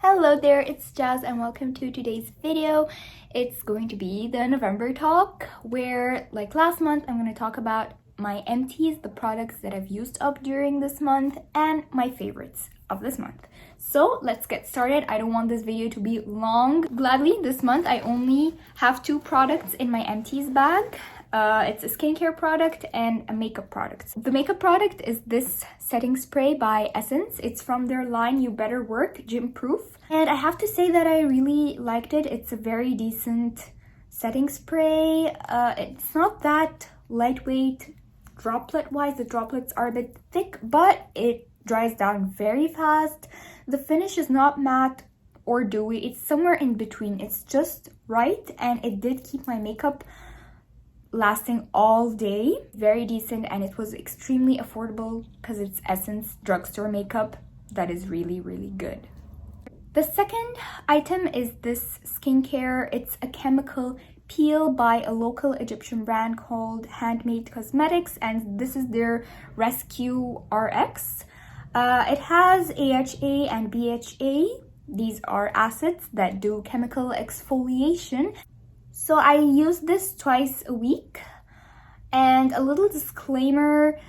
Hello there, it's Jazz and welcome to today's video. It's going to be the November talk where, like last month, I'm going to talk about my empties, the products that I've used up during this month, and my favorites of this month. So let's get started. I don't want this video to be long. Gladly, this month I only have two products in my empties bag. It's a skincare product and a makeup product. The makeup product is this setting spray by Essence. It's from their line You Better Work Gym Proof. And I have to say that I really liked it. It's a very decent setting spray. It's not that lightweight droplet-wise. The droplets are a bit thick, but it dries down very fast. The finish is not matte or dewy. It's somewhere in between. It's just right, and it did keep my makeup lasting all day. Very decent, and it was extremely affordable because it's Essence drugstore makeup that is really, really good. The second item is this skincare. It's a chemical peel by a local Egyptian brand called Handmade Cosmetics, and this is their Rescue RX. It has AHA and BHA. These are acids that do chemical exfoliation. So I use this twice a week. And a little disclaimer,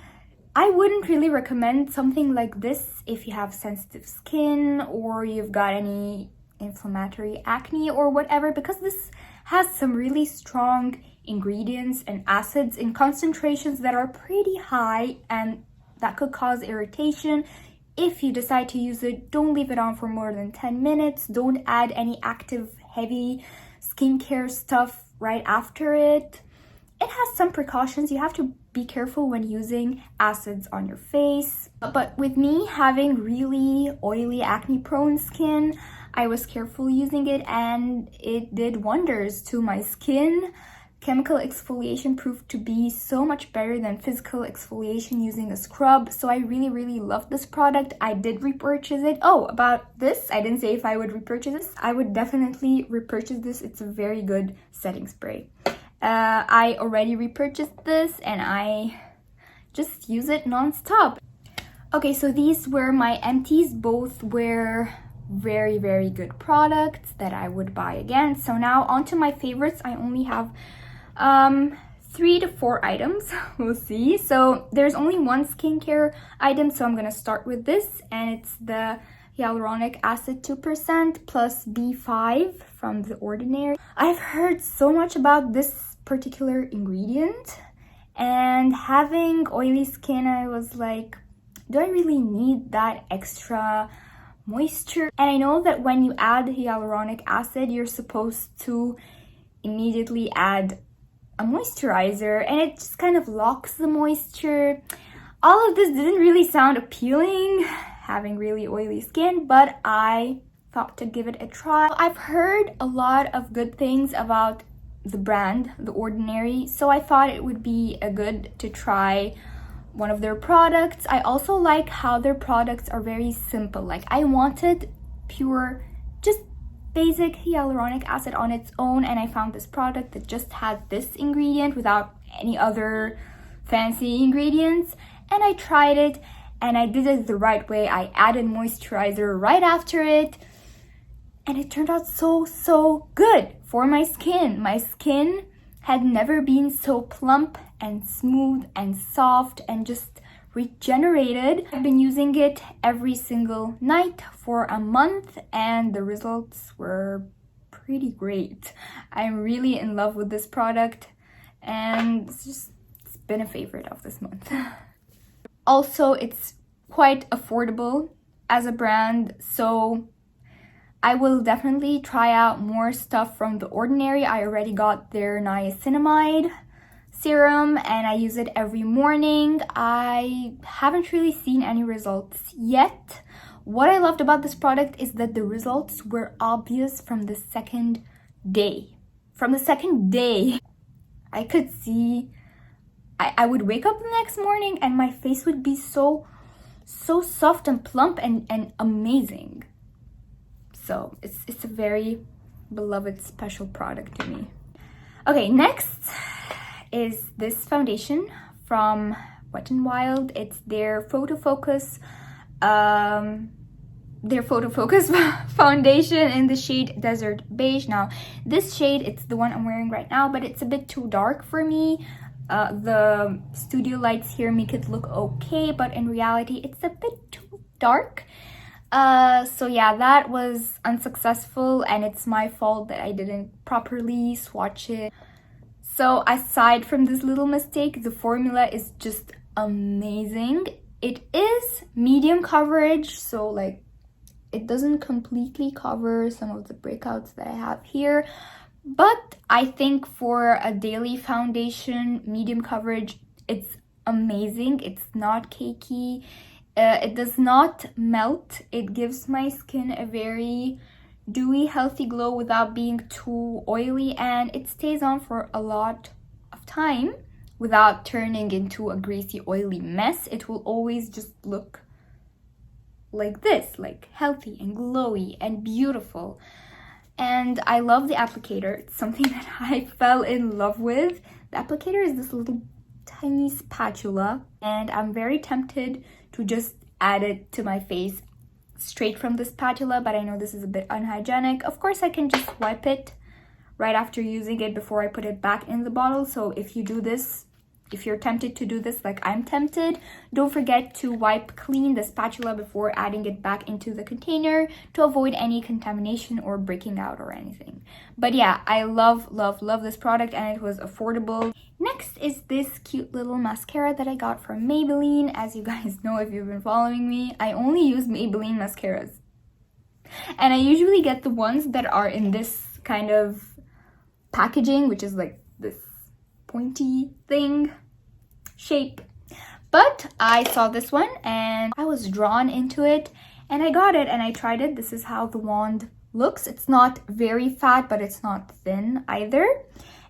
I wouldn't really recommend something like this if you have sensitive skin or you've got any inflammatory acne or whatever, because this has some really strong ingredients and acids in concentrations that are pretty high, and that could cause irritation. If you decide to use it, don't leave it on for more than 10 minutes. Don't add any active, heavy skincare stuff right after it. It has some precautions. You have to be careful when using acids on your face. But with me having really oily, acne-prone skin, I was careful using it and it did wonders to my skin. Chemical exfoliation proved to be so much better than physical exfoliation using a scrub. So I really, really love this product. I did repurchase it. Oh, about this, I didn't say if I would repurchase this. I would definitely repurchase this. It's a very good setting spray. I already repurchased this and I just use it non-stop. Okay, so these were my empties. Both were very, very good products that I would buy again. So now on to my favorites. I only have 3 to 4 items. We'll see. So there's only one skincare item, so I'm gonna start with this, and it's the Hyaluronic Acid 2% plus B5 from The Ordinary. I've heard so much about this particular ingredient, and having oily skin, I was like, do I really need that extra moisture? And I know that when you add hyaluronic acid, you're supposed to immediately add a moisturizer, and it just kind of locks the moisture. All of this didn't really sound appealing, having really oily skin, but I thought to give it a try. I've heard a lot of good things about the brand, The Ordinary, so I thought it would be a good to try one of their products. I also like how their products are very simple. Like, I wanted pure, just basic hyaluronic acid on its own, and I found this product that just had this ingredient without any other fancy ingredients, and I tried it and I did it the right way. I added moisturizer right after it, and it turned out so good for my skin. My skin had never been so plump and smooth and soft and just regenerated. I've been using it every single night for a month and the results were pretty great. I'm really in love with this product and it's been a favorite of this month. Also, it's quite affordable as a brand, so I will definitely try out more stuff from The Ordinary. I already got their niacinamide serum and I use it every morning. I haven't really seen any results yet. What I loved about this product is that the results were obvious from the second day. From the second day, I could see, I would wake up the next morning and my face would be so soft and plump and amazing. So it's a very beloved, special product to me. Okay, next is this foundation from Wet n Wild. It's their Photo Focus their photo focus foundation in the shade Desert Beige. Now this shade, it's the one I'm wearing right now, but it's a bit too dark for me. The studio lights here make it look okay, but in reality it's a bit too dark. So yeah, that was unsuccessful, and it's my fault that I didn't properly swatch it. So aside from this little mistake, the formula is just amazing. It is medium coverage, so like it doesn't completely cover some of the breakouts that I have here, but I think for a daily foundation, medium coverage, it's amazing. It's not cakey. It does not melt. It gives my skin a very dewy, healthy glow without being too oily, and it stays on for a lot of time without turning into a greasy, oily mess. It will always just look like this, like healthy and glowy and beautiful. And I love the applicator. It's something that I fell in love with. The applicator is this little tiny spatula, and I'm very tempted to just add it to my face straight from the spatula, but I know this is a bit unhygienic. Of course, I can just wipe it right after using it before I put it back in the bottle. So if you do this, if you're tempted to do this like I'm tempted, don't forget to wipe clean the spatula before adding it back into the container to avoid any contamination or breaking out or anything. But yeah, I love this product, and it was affordable. Next is this cute little mascara that I got from Maybelline. As you guys know, if you've been following me, I only use Maybelline mascaras. And I usually get the ones that are in this kind of packaging, which is like this pointy thing shape. But I saw this one and I was drawn into it, and I got it and I tried it. This is how the wand looks. It's not very fat, but it's not thin either.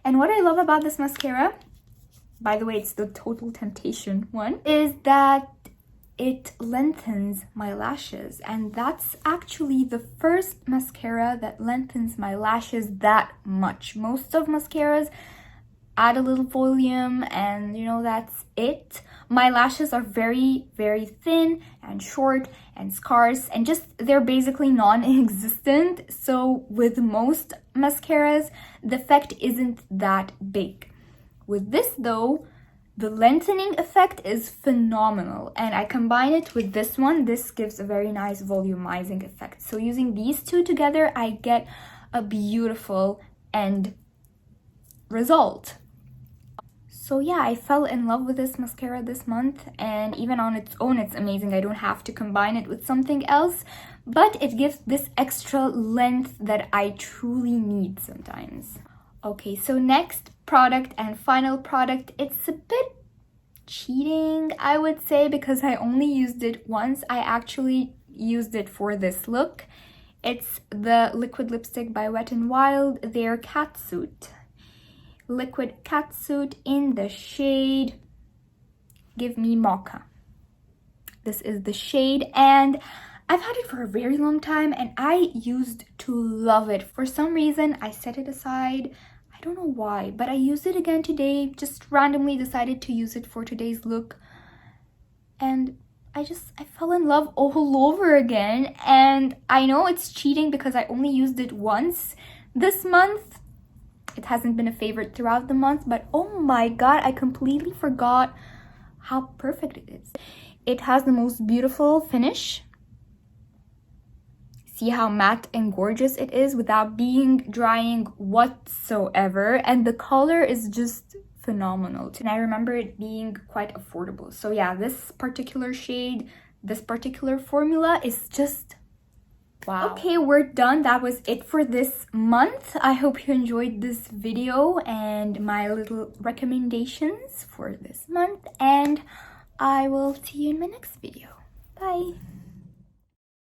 And what I love about this mascara, by the way, it's the Total Temptation one, is that it lengthens my lashes. And that's actually the first mascara that lengthens my lashes that much. Most of mascaras add a little volume and you know, that's it. My lashes are very thin and short and scarce, and just they're basically non-existent. So with most mascaras, the effect isn't that big. With this though, the lengthening effect is phenomenal, and I combine it with this one. This gives a very nice volumizing effect. So using these two together, I get a beautiful end result. So yeah, I fell in love with this mascara this month, and even on its own, it's amazing. I don't have to combine it with something else, but it gives this extra length that I truly need sometimes. Okay, so next product and final product, it's a bit cheating, I would say, because I only used it once. I actually used it for this look. It's the liquid lipstick by Wet n Wild, their Catsuit. Liquid Catsuit in the shade Give Me Mocha. This is the shade, and I've had it for a very long time, and I used to love it. For some reason, I set it aside. I don't know why, but I used it again today. Just randomly decided to use it for today's look, and I fell in love all over again. And I know it's cheating because I only used it once this month. It hasn't been a favorite throughout the month, but oh my god, I completely forgot how perfect it is. It has the most beautiful finish. See how matte and gorgeous it is without being drying whatsoever, and the color is just phenomenal. And I remember it being quite affordable. So yeah, this particular shade, this particular formula is just wow. Okay, we're done. That was it for this month. I hope you enjoyed this video and my little recommendations for this month, and I will see you in my next video. Bye.